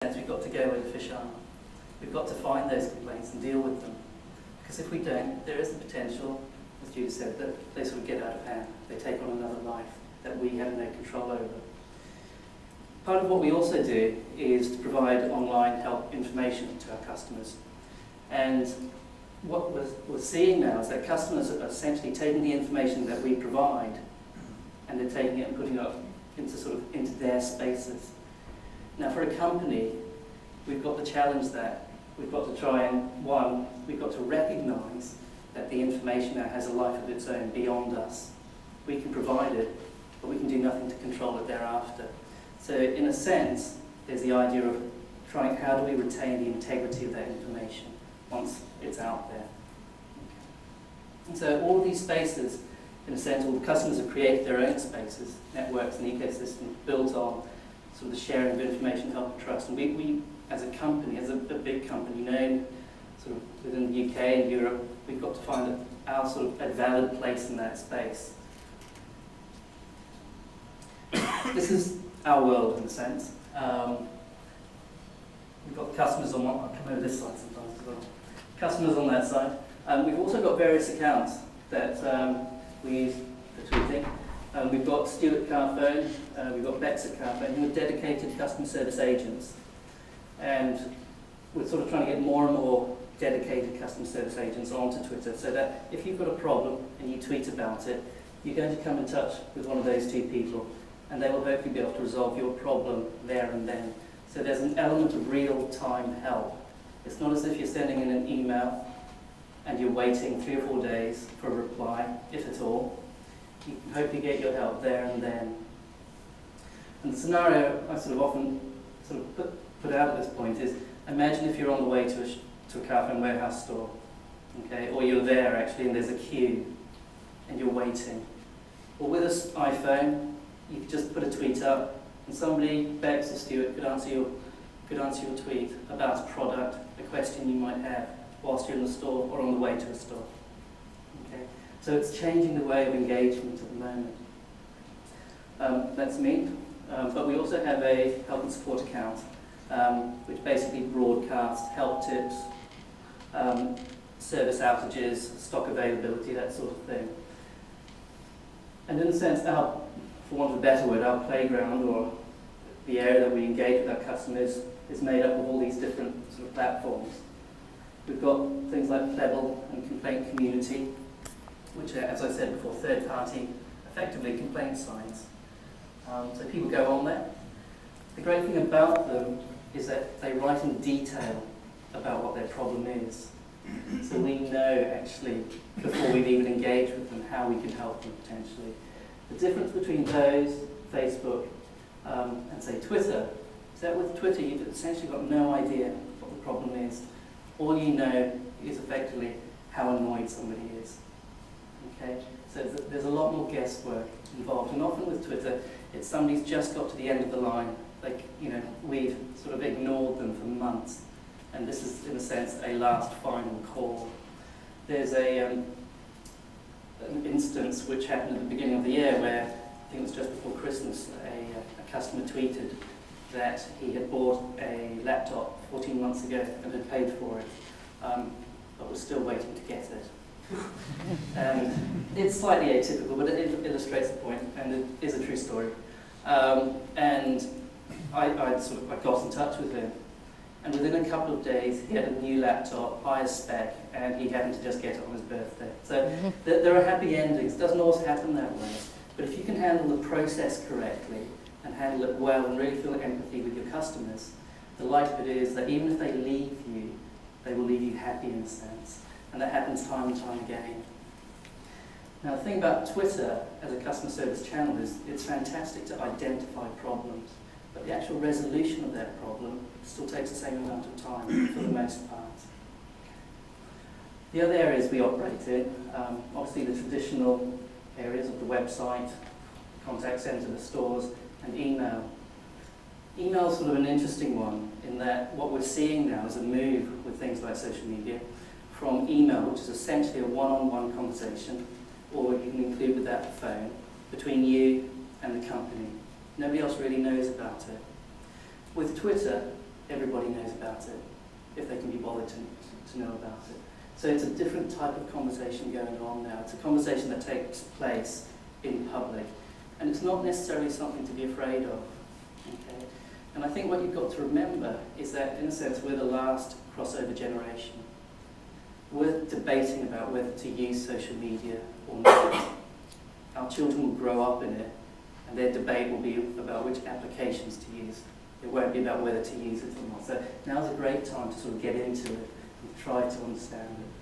We've got to go where the fish are. We've got to find those complaints and deal with them. Because if we don't, there is the potential, as Judy said, that they sort of get out of hand. They take on another life that we have no control over. Part of what we also do is to provide online help information to our customers. And what we're seeing now is that customers are essentially taking the information that we provide and they're taking it and putting it up into their spaces. Now for a company, we've got the challenge that we've got to try and, one, we've got to recognise that the information now has a life of its own beyond us. We can provide it, but we can do nothing to control it thereafter. So in a sense, there's the idea of trying, how do we retain the integrity of that information once it's out there? And so all of these spaces, in a sense, all the customers have created their own spaces, networks and ecosystems built on sort of the sharing of information, help and trust. And we as a company, as a big company known sort of within the UK and Europe, we've got to find our sort of a valid place in that space. This is our world in a sense. We've got customers on one, I'll come over this side sometimes as well. Customers on that side. We've also got various accounts that we use for tweeting. We've got Stuart Carphone, we've got Bex at Carphone, who are dedicated customer service agents. And we're sort of trying to get more and more dedicated customer service agents onto Twitter so that if you've got a problem and you tweet about it, you're going to come in touch with one of those two people and they will hopefully be able to resolve your problem there and then. So there's an element of real-time help. It's not as if you're sending in an email and you're waiting 3 or 4 days for a reply, if at all. You can hopefully get your help there and then. And the scenario I sort of often sort of put out at this point is, imagine if you're on the way to a Carphone warehouse store, okay, or you're there actually and there's a queue and you're waiting. Well, with this iPhone, you could just put a tweet up and somebody, Bex or Stuart, could answer your tweet about a product, a question you might have whilst you're in the store or on the way to a store. Okay? So it's changing the way of engagement at the moment. That's me, but we also have a help and support account, which basically broadcasts help tips, service outages, stock availability, that sort of thing. And in a sense, for want of a better word, our playground, or the area that we engage with our customers, is made up of all these different sort of platforms. We've got things like Pebble and Complaint Community, which are, as I said before, third-party, effectively complaint sites. So people go on there. The great thing about them is that they write in detail about what their problem is. So we know, actually, before we've even engaged with them, how we can help them potentially. The difference between those, Facebook, and say Twitter, is that with Twitter you've essentially got no idea what the problem is. All you know is effectively how annoyed somebody is. Okay? So there's a lot more guesswork involved, and often with Twitter, it's somebody's just got to the end of the line. Like, you know, we've sort of ignored them for months, and this is, in a sense, a last final call. There's an instance which happened at the beginning of the year where, I think it was just before Christmas, a customer tweeted that he had bought a laptop 14 months ago and had paid for it, but was still waiting to get it. It's slightly atypical, but it illustrates the point, and it is a true story. And I got in touch with him, and within a couple of days he had a new laptop, higher spec, and he happened to just get it on his birthday. So there are happy endings. It doesn't always happen that way, but if you can handle the process correctly and handle it well and really feel empathy with your customers, the likelihood is that even if they leave you, they will leave you happy in a sense. And that happens time and time again. Now the thing about Twitter as a customer service channel is it's fantastic to identify problems, but the actual resolution of that problem still takes the same amount of time for the most part. The other areas we operate in, obviously the traditional areas of the website, contact centre, the stores, and email. Email is sort of an interesting one in that what we're seeing now is a move with things like social media from email, which is essentially a one-on-one conversation, or you can include with that the phone, between you and the company. Nobody else really knows about it. With Twitter, everybody knows about it, if they can be bothered to know about it. So it's a different type of conversation going on now. It's a conversation that takes place in public, and it's not necessarily something to be afraid of. Okay? And I think what you've got to remember is that, in a sense, we're the last crossover generation. We're debating about whether to use social media or not. Our children will grow up in it, and their debate will be about which applications to use. It won't be about whether to use it or not. So now's a great time to sort of get into it and try to understand it.